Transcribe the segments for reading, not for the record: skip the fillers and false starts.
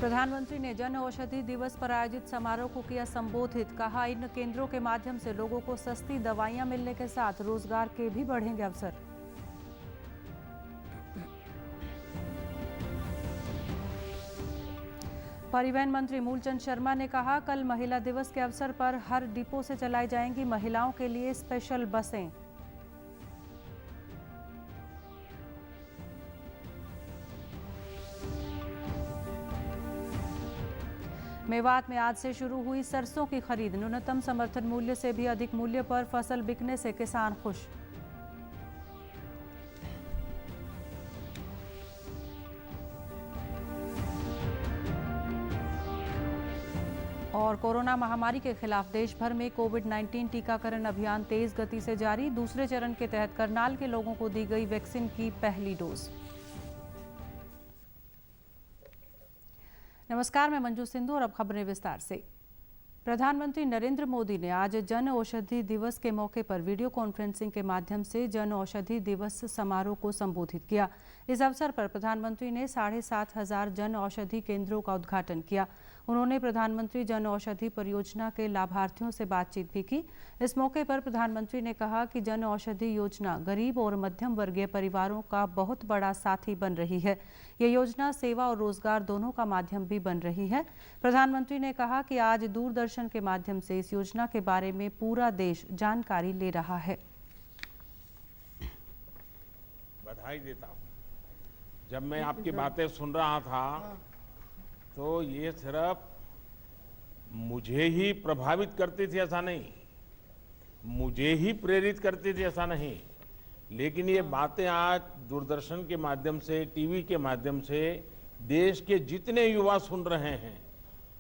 प्रधानमंत्री ने जन औषधि दिवस पर आयोजित समारोह को किया संबोधित। कहा, इन केंद्रों के माध्यम से लोगों को सस्ती दवाइयां मिलने के साथ रोजगार के भी बढ़ेंगे अवसर। परिवहन मंत्री मूलचंद शर्मा ने कहा, कल महिला दिवस के अवसर पर हर डिपो से चलाई जाएंगी महिलाओं के लिए स्पेशल बसें। मेवात में आज से शुरू हुई सरसों की खरीद। न्यूनतम समर्थन मूल्य से भी अधिक मूल्य पर फसल बिकने से किसान खुश। और कोरोना महामारी के खिलाफ देश भर में कोविड-19 टीकाकरण अभियान तेज गति से जारी। दूसरे चरण के तहत करनाल के लोगों को दी गई वैक्सीन की पहली डोज। नमस्कार, मैं मंजू सिंधु और अब खबरें विस्तार से। प्रधानमंत्री नरेंद्र मोदी ने आज जन औषधि दिवस के मौके पर वीडियो कॉन्फ्रेंसिंग के माध्यम से जन औषधि दिवस समारोह को संबोधित किया। इस अवसर पर प्रधानमंत्री ने 7,500 जन औषधि केंद्रों का उद्घाटन किया। उन्होंने प्रधानमंत्री जन औषधि परियोजना के लाभार्थियों से बातचीत भी की। इस मौके पर प्रधानमंत्री ने कहा कि जन औषधि योजना गरीब और मध्यम वर्गीय परिवारों का बहुत बड़ा साथी बन रही है। ये योजना सेवा और रोजगार दोनों का माध्यम भी बन रही है। प्रधानमंत्री ने कहा कि आज दूरदर्शन के माध्यम से इस योजना के बारे में पूरा देश जानकारी ले रहा है। बधाई देता हूँ। जब मैं आपकी बातें सुन रहा था तो ये सिर्फ मुझे ही प्रभावित करती थी ऐसा नहीं, मुझे ही प्रेरित करती थी ऐसा नहीं, लेकिन ये बातें आज दूरदर्शन के माध्यम से, टीवी के माध्यम से देश के जितने युवा सुन रहे हैं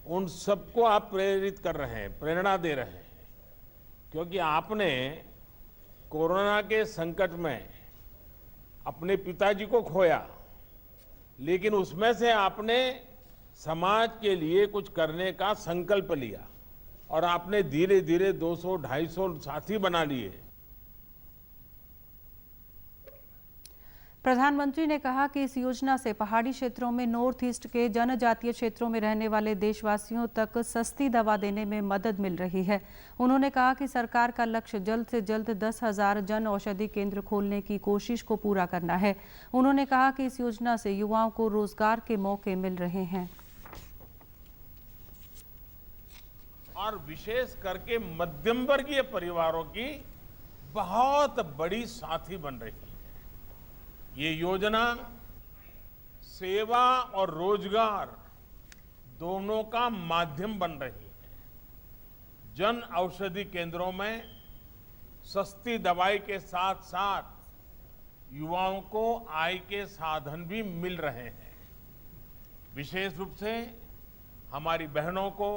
उन सबको आप प्रेरित कर रहे हैं, प्रेरणा दे रहे हैं। क्योंकि आपने कोरोना के संकट में अपने पिताजी को खोया, लेकिन उसमें से आपने समाज के लिए कुछ करने का संकल्प लिया और आपने धीरे धीरे 200-250 साथी बना लिए। प्रधानमंत्री ने कहा कि इस योजना से पहाड़ी क्षेत्रों में नॉर्थ ईस्ट के जनजातीय क्षेत्रों में रहने वाले देशवासियों तक सस्ती दवा देने में मदद मिल रही है। उन्होंने कहा कि सरकार का लक्ष्य जल्द से जल्द 10,000 जन औषधि केंद्र खोलने की कोशिश को पूरा करना है। उन्होंने कहा कि इस योजना से युवाओं को रोजगार के मौके मिल रहे हैं और विशेष करके मध्यम वर्गीय परिवारों की बहुत बड़ी साथी बन रही है। ये योजना सेवा और रोजगार दोनों का माध्यम बन रही है। जन औषधि केंद्रों में सस्ती दवाई के साथ साथ युवाओं को आय के साधन भी मिल रहे हैं। विशेष रूप से हमारी बहनों को,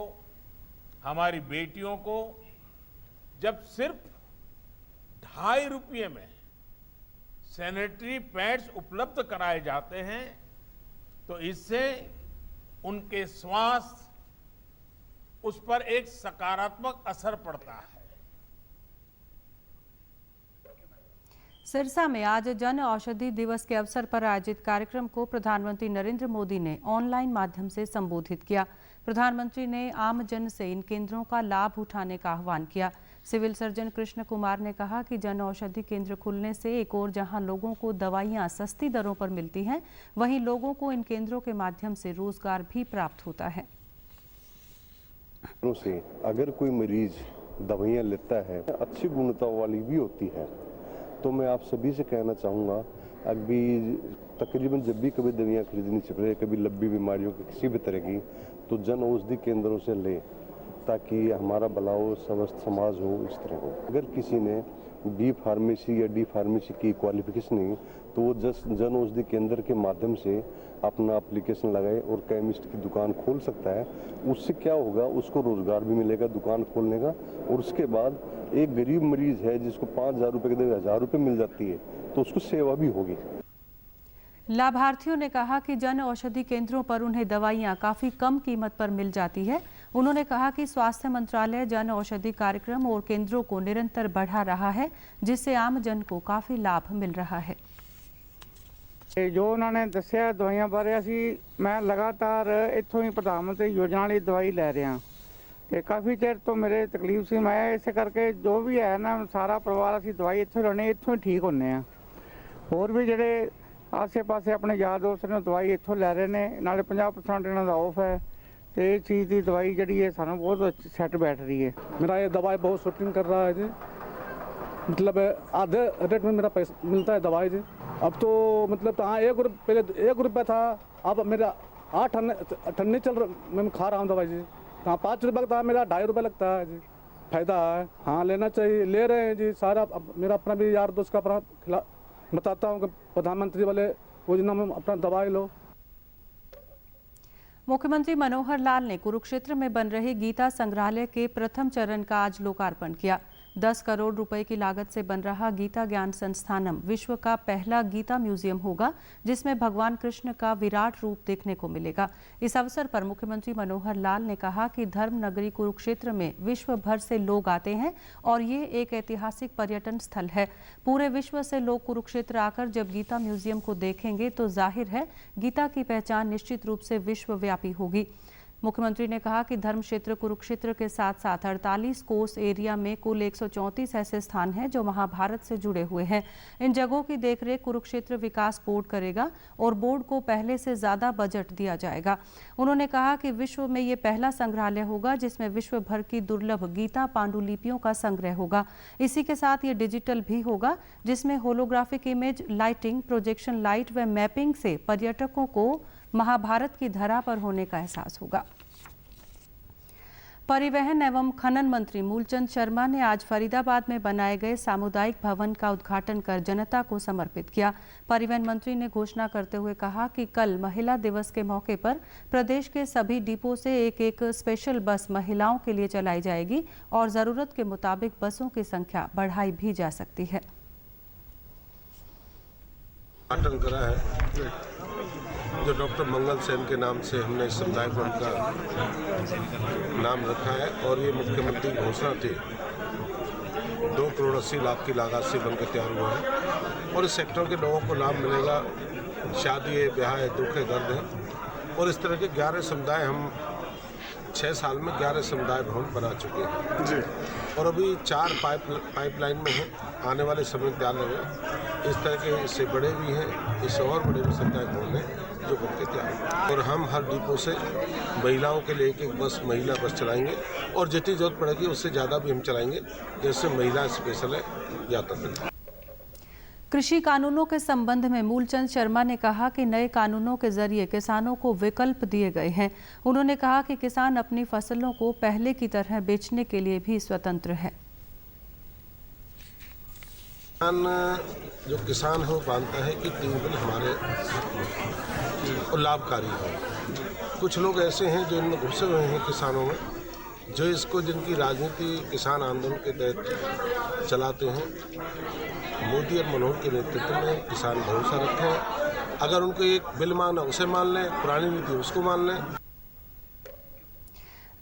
हमारी बेटियों को जब सिर्फ 2.5 रुपये में सैनिटरी पैड्स उपलब्ध कराए जाते हैं तो इससे उनके स्वास्थ्य उस पर एक सकारात्मक असर पड़ता है। सिरसा में आज जन औषधि दिवस के अवसर पर आयोजित कार्यक्रम को प्रधानमंत्री नरेंद्र मोदी ने ऑनलाइन माध्यम से संबोधित किया। प्रधानमंत्री ने आम जन से इन केंद्रों का लाभ उठाने का आह्वान किया। सिविल सर्जन कृष्ण कुमार ने कहा कि जन औषधि केंद्र खुलने से एक और जहां लोगों को दवाइयां सस्ती दरों पर मिलती हैं, वहीं लोगों को इन केंद्रों के माध्यम से रोजगार भी प्राप्त होता है। से अगर कोई मरीज दवाइयां लेता है, अच्छी गुणवत्ता वाली भी होती है, तो मैं आप सभी से कहना चाहूँगा, अभी तकरीबन जब भी कभी दवाइयाँ खरीदनी चाहिए, कभी लंबी बीमारियों की किसी भी तरह की, तो जन औषधि केंद्रों से लें ताकि हमारा भला हो, स्वस्थ समाज हो, इस तरह हो। अगर किसी ने बी फार्मेसी या डी फार्मेसी की क्वालिफिकेशन नहीं, तो वो जन औषधि केंद्र के माध्यम से अपना एप्लीकेशन लगाए और केमिस्ट की दुकान खोल सकता है। उससे क्या होगा, उसको रोजगार भी मिलेगा दुकान खोलने का, और उसके बाद एक गरीब मरीज है जिसको 5,000 रुपए के जगह 1,000 रुपए मिल जाती है, तो उसको सेवा भी होगी। लाभार्थियों ने कहा कि जन औषधि केंद्रों पर उन्हें दवाइयां काफी कम कीमत पर मिल जाती है। उन्होंने कहा कि स्वास्थ्य मंत्रालय जन औषधि कार्यक्रम और केंद्रों को निरंतर बढ़ा रहा है, जिससे आम जन को काफी लाभ मिल रहा है। ਤੇ ਜੋ ਉਹਨਾਂ ਨੇ ਦੱਸਿਆ ਦਵਾਈਆਂ ਬਾਰੇ ਮੈਂ ਲਗਾਤਾਰ ਇੱਥੋਂ ਹੀ ਪ੍ਰਧਾਨ ਮੰਤਰੀ ਯੋਜਨਾ ਲਈ ਦਵਾਈ ਲੈ ਰਿਹਾ ਤੇ ਕਾਫੀ ਚਿਰ ਤੋਂ ਮੇਰੇ ਤਕਲੀਫ ਸੀ। ਮੈਂ ਇਸੇ ਕਰਕੇ ਜੋ ਵੀ ਹੈ ਨਾ ਸਾਰਾ ਪਰਿਵਾਰ ਅਸੀਂ ਦਵਾਈ ਇੱਥੋਂ ਲੈਣੇ, ਇੱਥੋਂ ਹੀ ਠੀਕ ਹੁੰਨੇ ਆ। ਹੋਰ ਵੀ ਜਿਹੜੇ ਆਸੇ-ਪਾਸੇ ਆਪਣੇ ਯਾਰ ਦੋਸਤ ਨੇ ਦਵਾਈ ਇੱਥੋਂ ਲੈ ਰਹੇ ਨੇ, ਨਾਲੇ 50% ਇਹਨਾਂ ਦਾ ਆਫ ਹੈ ਤੇ ਇਸ चीज़ की दवाई जी है सानू बहुत सैट बैठ रही है। मेरा ये दवाई बहुत शूटिंग कर रहा है जी, मतलब आधे रेट में मेरा पैसा मिलता है दवाई जी। अब तो मतलब हाँ पहले 1 रुपया था, अब मेरा 8 अन्नी चल रहा, मैं खा रहा हूँ दवाई जी। हाँ 5 रुपये का था, मेरा 2.5 रुपये लगता है जी। फायदा है, हाँ लेना चाहिए, ले रहे हैं जी सारा। मेरा अपना भी यार दोस्त का अपना बताता हूँ कि प्रधानमंत्री वाले योजना में अपना दवाई लो। मुख्यमंत्री मनोहर लाल ने कुरुक्षेत्र में बन रहे गीता संग्रहालय के प्रथम चरण का आज लोकार्पण किया। 10 करोड़ रुपए की लागत से बन रहा गीता ज्ञान संस्थानम विश्व का पहला गीता म्यूजियम होगा, जिसमें भगवान कृष्ण का विराट रूप देखने को मिलेगा। इस अवसर पर मुख्यमंत्री मनोहर लाल ने कहा कि धर्म नगरी कुरुक्षेत्र में विश्व भर से लोग आते हैं और ये एक ऐतिहासिक पर्यटन स्थल है। पूरे विश्व से लोग कुरुक्षेत्र आकर जब गीता म्यूजियम को देखेंगे तो जाहिर है गीता की पहचान निश्चित रूप से विश्वव्यापी होगी। मुख्यमंत्री ने कहा कि धर्म क्षेत्र कुरुक्षेत्र के साथ साथ 48 कोस एरिया में कुल 134 ऐसे स्थान हैं जो महाभारत से जुड़े हुए हैं। इन जगहों की देखरेख कुरुक्षेत्र विकास बोर्ड करेगा और बोर्ड को पहले से ज्यादा बजट दिया जाएगा। उन्होंने कहा कि विश्व में ये पहला संग्रहालय होगा जिसमें विश्व भर की दुर्लभ गीता पांडुलिपियों का संग्रह होगा। इसी के साथ ये डिजिटल भी होगा, जिसमें holographic image, lighting, projection light व मैपिंग से पर्यटकों को महाभारत की धरा पर होने का एहसास होगा। परिवहन एवं खनन मंत्री मूलचंद शर्मा ने आज फरीदाबाद में बनाए गए सामुदायिक भवन का उद्घाटन कर जनता को समर्पित किया। परिवहन मंत्री ने घोषणा करते हुए कहा कि कल महिला दिवस के मौके पर प्रदेश के सभी डिपो से एक स्पेशल बस महिलाओं के लिए चलाई जाएगी और जरूरत के मुताबिक बसों की संख्या बढ़ाई भी जा सकती है। उद्घाटन करा है जो डॉक्टर मंगल सेन के नाम से हमने समुदाय भवन का नाम रखा है और ये मुख्यमंत्री की घोषणा थी। 2 करोड़ 80 लाख की लागत से बनकर तैयार हुआ है और इस सेक्टर के लोगों को लाभ मिलेगा। शादी है, ब्याह है, दुख है, दर्द है और इस तरह के 11 समुदाय हम 6 साल में 11 समुदाय भवन बना चुके हैं जी। और अभी 4 पाइपलाइन में हैं, आने वाले समय में तैयार लगेगा। इस तरह के इससे बड़े भी हैं, इससे और बड़े भी समुदाय भवन हैं जो बनके तैयार हैं। और हम हर डिपो से महिलाओं के लिए एक बस महिला बस चलाएंगे और जितनी जरूरत पड़ेगी उससे ज़्यादा भी हम चलाएंगे, जैसे महिला स्पेशल है यात्रा। कृषि कानूनों के संबंध में मूलचंद शर्मा ने कहा कि नए कानूनों के जरिए किसानों को विकल्प दिए गए हैं। उन्होंने कहा कि किसान अपनी फसलों को पहले की तरह बेचने के लिए भी स्वतंत्र है। जो किसान हो मानता है कि ट्यूबवेल हमारे और लाभकारी हो। कुछ लोग ऐसे हैं जो इनमें घुसे हुए हैं किसानों में, जो इसको जिनकी राजनीति किसान आंदोलन के तहत चलाते हैं। मोदी और मनोहर के नेतृत्व में किसान भरोसा रखे हैं। अगर उनको एक बिल मांगना उसे मान लें, पुरानी नीति उसको मान लें।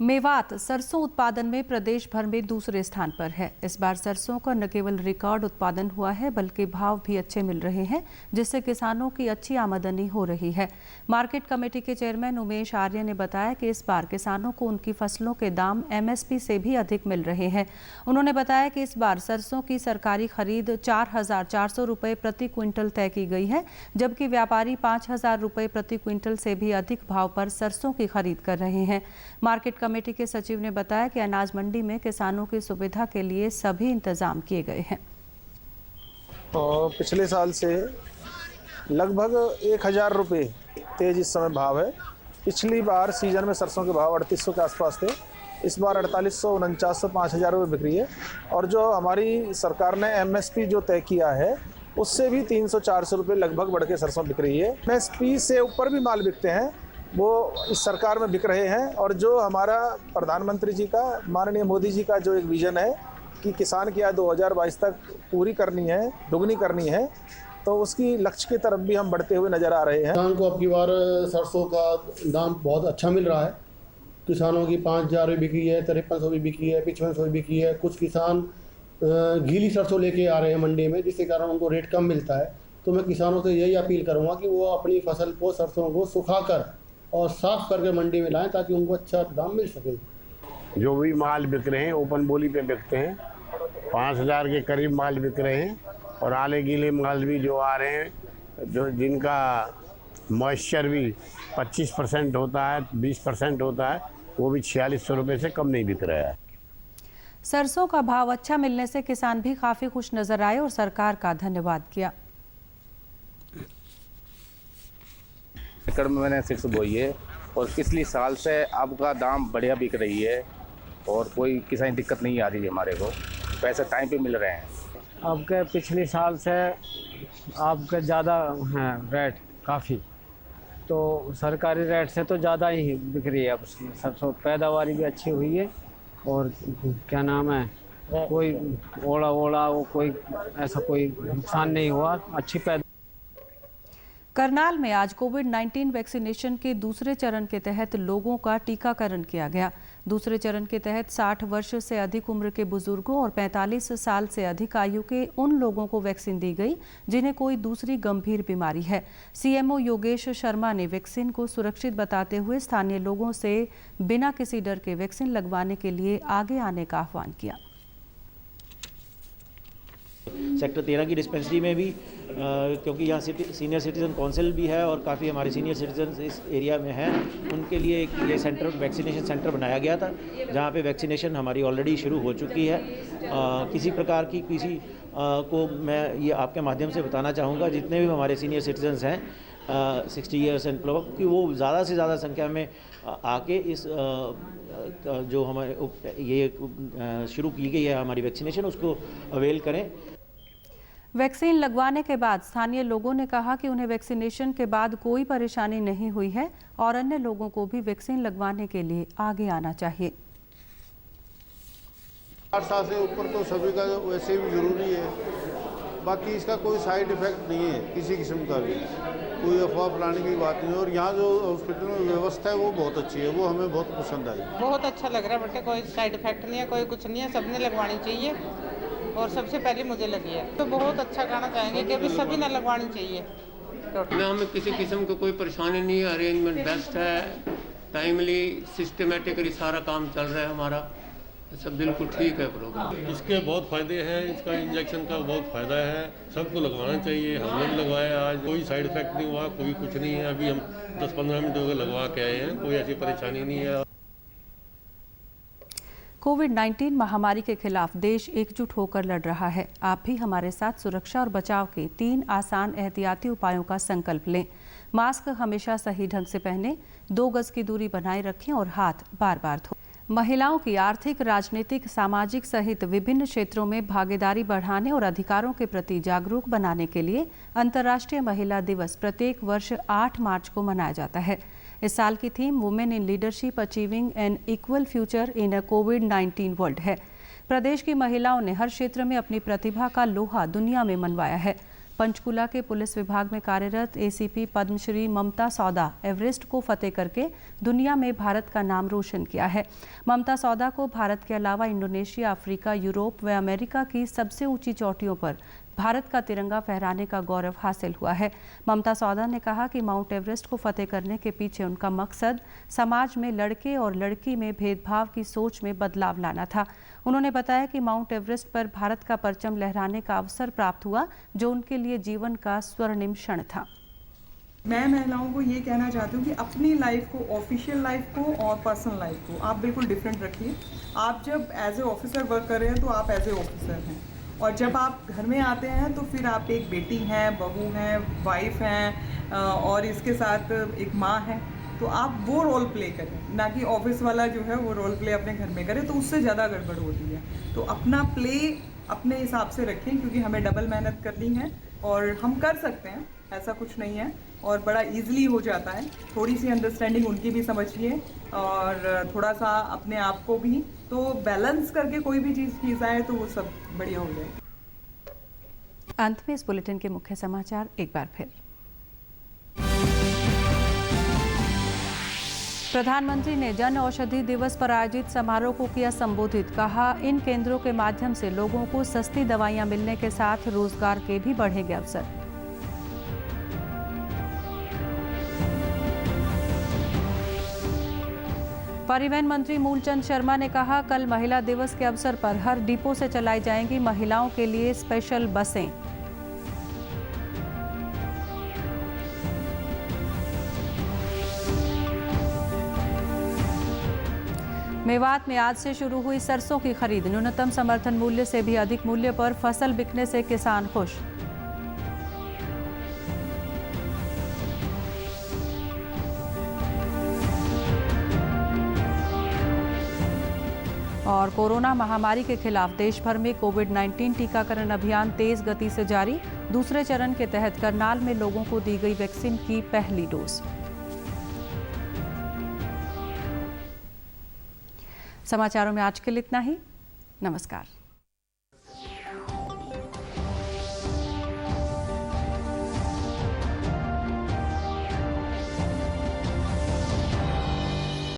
मेवात सरसों उत्पादन में प्रदेश भर में दूसरे स्थान पर है। इस बार सरसों का न केवल रिकॉर्ड उत्पादन हुआ है बल्कि भाव भी अच्छे मिल रहे हैं, जिससे किसानों की अच्छी आमदनी हो रही है। मार्केट कमेटी के चेयरमैन उमेश आर्य ने बताया कि इस बार किसानों को उनकी फसलों के दाम MSP से भी अधिक मिल रहे हैं। उन्होंने बताया कि इस बार सरसों की सरकारी खरीद 4,400 रुपये प्रति क्विंटल तय की गई है, जबकि व्यापारी 5,000 रुपये प्रति क्विंटल से भी अधिक भाव पर सरसों की खरीद कर रहे हैं। मार्केट कमेटी के सचिव ने बताया कि अनाज मंडी में किसानों की सुविधा के लिए सभी इंतजाम किए गए हैं। और पिछले साल से लगभग 1,000 रुपये तेज इस समय भाव है। पिछली बार सीजन में सरसों के भाव 3800 के आसपास थे, इस बार 4800, 4900, 5,000 रुपये बिक्री है। और जो हमारी सरकार ने MSP जो तय किया है उससे भी 300-400 रुपये लगभग बढ़ के सरसों बिक रही है। MSP से ऊपर भी माल बिकते हैं, वो इस सरकार में बिक रहे हैं। और जो हमारा प्रधानमंत्री जी का, माननीय मोदी जी का जो एक विज़न है कि किसान की आय 2022 तक पूरी करनी है, दुगनी करनी है, तो उसकी लक्ष्य की तरफ भी हम बढ़ते हुए नज़र आ रहे हैं। किसान को अब की बार सरसों का दाम बहुत अच्छा मिल रहा है। किसानों की 5,000 भी बिकी है, 5300 भी बिकी है, 5500 भी बिकी है। कुछ किसान गीली सरसों लेके आ रहे हैं मंडी में, जिसके कारण उनको रेट कम मिलता है। तो मैं किसानों से यही अपील करूँगा कि वो अपनी फसल को, सरसों को सुखाकर और साफ करके मंडी में लाएं ताकि उनको अच्छा दाम मिल सके। जो भी माल बिक रहे हैं ओपन बोली पे बिकते हैं, 5000 के करीब माल बिक रहे हैं और आले गीले माल भी जो आ रहे हैं, जो जिनका मॉइस्चर भी 25% होता है, 20% होता है, वो भी 4600 रुपये से कम नहीं बिक रहा है। सरसों का भाव अच्छा मिलने से किसान भी काफी खुश नजर आए और सरकार का धन्यवाद किया। एकड़ में मैंने 6 बोई है और पिछली साल से अब का दाम बढ़िया बिक रही है और कोई किसी दिक्कत नहीं आ रही है, हमारे को पैसे टाइम पे मिल रहे हैं। अब के पिछले साल से आपके ज़्यादा हैं रेट काफ़ी, तो सरकारी रेट से तो ज़्यादा ही बिक रही है। अब सरसों पैदावारी भी अच्छी हुई है और क्या नाम है, कोई ओला वो कोई ऐसा कोई नुकसान नहीं हुआ, अच्छी पैदा। करनाल में आज कोविड-19 वैक्सीनेशन के दूसरे चरण के तहत लोगों का टीकाकरण किया गया। दूसरे चरण के तहत 60 वर्ष से अधिक उम्र के बुजुर्गों और 45 साल से अधिक आयु के उन लोगों को वैक्सीन दी गई जिन्हें कोई दूसरी गंभीर बीमारी है। सीएमओ योगेश शर्मा ने वैक्सीन को सुरक्षित बताते हुए स्थानीय लोगों से बिना किसी डर के वैक्सीन लगवाने के लिए आगे आने का आह्वान किया। सेक्टर 13 की डिस्पेंसरी में भी क्योंकि यहाँ सीनियर सिटीज़न काउंसिल भी है और काफ़ी हमारे सीनियर सिटीजन इस एरिया में हैं, उनके लिए एक ये सेंटर, वैक्सीनेशन सेंटर बनाया गया था जहाँ पे वैक्सीनेशन हमारी ऑलरेडी शुरू हो चुकी है। किसी प्रकार की किसी को मैं ये आपके माध्यम से बताना चाहूँगा, जितने भी हमारे सीनियर सिटीजन्स हैं 60 ईयर्स एंड प्लस, कि वो ज़्यादा से ज़्यादा संख्या में आके इस जो हमारे ये शुरू की गई है हमारी वैक्सीनेशन, उसको अवेल करें। वैक्सीन लगवाने के बाद स्थानीय लोगों ने कहा कि उन्हें वैक्सीनेशन के बाद कोई परेशानी नहीं हुई है और अन्य लोगों को भी वैक्सीन लगवाने के लिए आगे आना चाहिए। 8 साल से ऊपर तो सभी का वैसे भी जरूरी है, बाकी इसका कोई साइड इफेक्ट नहीं है किसी किस्म का भी, कोई अफवाह फैलाने की बात नहीं है। और यहाँ जो हॉस्पिटल में व्यवस्था है वो बहुत अच्छी है, वो हमें बहुत पसंद आई। बहुत अच्छा लग रहा है बेटे, कोई साइड इफेक्ट नहीं है, कोई कुछ नहीं है, सबने लगवानी चाहिए और सबसे पहले मुझे लगी है, तो बहुत अच्छा कहना चाहेंगे कि अभी सभी ने लगवानी चाहिए। ना हमें किसी किस्म की कोई परेशानी नहीं है, अरेंजमेंट बेस्ट है, टाइमली सिस्टमेटिकली सारा काम चल रहा है हमारा, सब बिल्कुल ठीक है प्रोग्राम। इसके बहुत फ़ायदे हैं, इसका इंजेक्शन का बहुत फ़ायदा है, सबको लगवाना चाहिए। हमने भी लगवाया, आज कोई साइड इफेक्ट नहीं हुआ, कोई कुछ नहीं है। अभी हम 10-15 मिनट हो गए लगवा के आए हैं, कोई ऐसी परेशानी नहीं है। कोविड-19 महामारी के खिलाफ देश एकजुट होकर लड़ रहा है। आप भी हमारे साथ सुरक्षा और बचाव के 3 आसान एहतियाती उपायों का संकल्प लें। मास्क हमेशा सही ढंग से पहनें, 2 गज की दूरी बनाए रखें और हाथ बार-बार धोएं। महिलाओं की आर्थिक, राजनीतिक, सामाजिक सहित विभिन्न क्षेत्रों में भागीदारी बढ़ाने और अधिकारों के प्रति जागरूक बनाने के लिए अंतर्राष्ट्रीय महिला दिवस प्रत्येक वर्ष 8 मार्च को मनाया जाता है। इस साल की theme women in leadership achieving an equal future in a कोविड-19 वर्ल्ड है। प्रदेश की महिलाओं ने हर क्षेत्र में अपनी प्रतिभा का लोहा दुनिया में मनवाया है। पंचकुला के पुलिस विभाग में कार्यरत एसीपी पद्मश्री ममता सौदा एवरेस्ट को फतेह करके दुनिया में भारत का नाम रोशन किया है। ममता सौदा को भारत के अलावा इंडोनेशिया, अफ्रीका, यूरोप व अमेरिका की सबसे ऊंची चोटियों पर भारत का तिरंगा फहराने का गौरव हासिल हुआ है। ममता सौदा ने कहा कि माउंट एवरेस्ट को फतेह करने के पीछे उनका मकसद समाज में लड़के और लड़की में भेदभाव की सोच में बदलाव लाना था। उन्होंने बताया कि माउंट एवरेस्ट पर भारत का परचम लहराने का अवसर प्राप्त हुआ, जो उनके लिए जीवन का स्वर्णिम क्षण था। मैं महिलाओं को ये कहना चाहती हूँ कि अपनी लाइफ को, ऑफिशियल लाइफ को और पर्सनल लाइफ को आप बिल्कुल डिफरेंट रखिए। आप जब एज ए ऑफिसर वर्क कर रहे हैं तो आप एज ए ऑफिसर हैं, और जब आप घर में आते हैं तो फिर आप एक बेटी हैं, बहू हैं, वाइफ हैं और इसके साथ एक माँ है। तो आप वो रोल प्ले करें, ना कि ऑफिस वाला जो है वो रोल प्ले अपने घर में करें, तो उससे ज़्यादा गड़बड़ होती है। तो अपना प्ले अपने हिसाब से रखें, क्योंकि हमें डबल मेहनत करनी है और हम कर सकते हैं, ऐसा कुछ नहीं है, और बड़ा इजीली हो जाता है। थोड़ी सी अंडरस्टैंडिंग उनकी भी समझिए और थोड़ा सा अपने आप को भी, तो बैलेंस करके कोई भी चीज़ की जाए तो वो सब बढ़िया हो जाए। अंत में इस बुलेटिन के मुख्य समाचार एक बार फिर। प्रधानमंत्री ने जन औषधि दिवस पर आयोजित समारोह को किया संबोधित। कहा, इन केंद्रों के माध्यम से लोगों को सस्ती दवाइयां मिलने के साथ रोजगार के भी बढ़ेंगे अवसर। परिवहन मंत्री मूलचंद शर्मा ने कहा, कल महिला दिवस के अवसर पर हर डिपो से चलाई जाएंगी महिलाओं के लिए स्पेशल बसें। मेवात में आज से शुरू हुई सरसों की खरीद। न्यूनतम समर्थन मूल्य से भी अधिक मूल्य पर फसल बिकने से किसान खुश। और कोरोना महामारी के खिलाफ देश भर में कोविड-19 टीकाकरण अभियान तेज गति से जारी। दूसरे चरण के तहत करनाल में लोगों को दी गई वैक्सीन की पहली डोज। समाचारों में आज के लिए इतना ही। नमस्कार।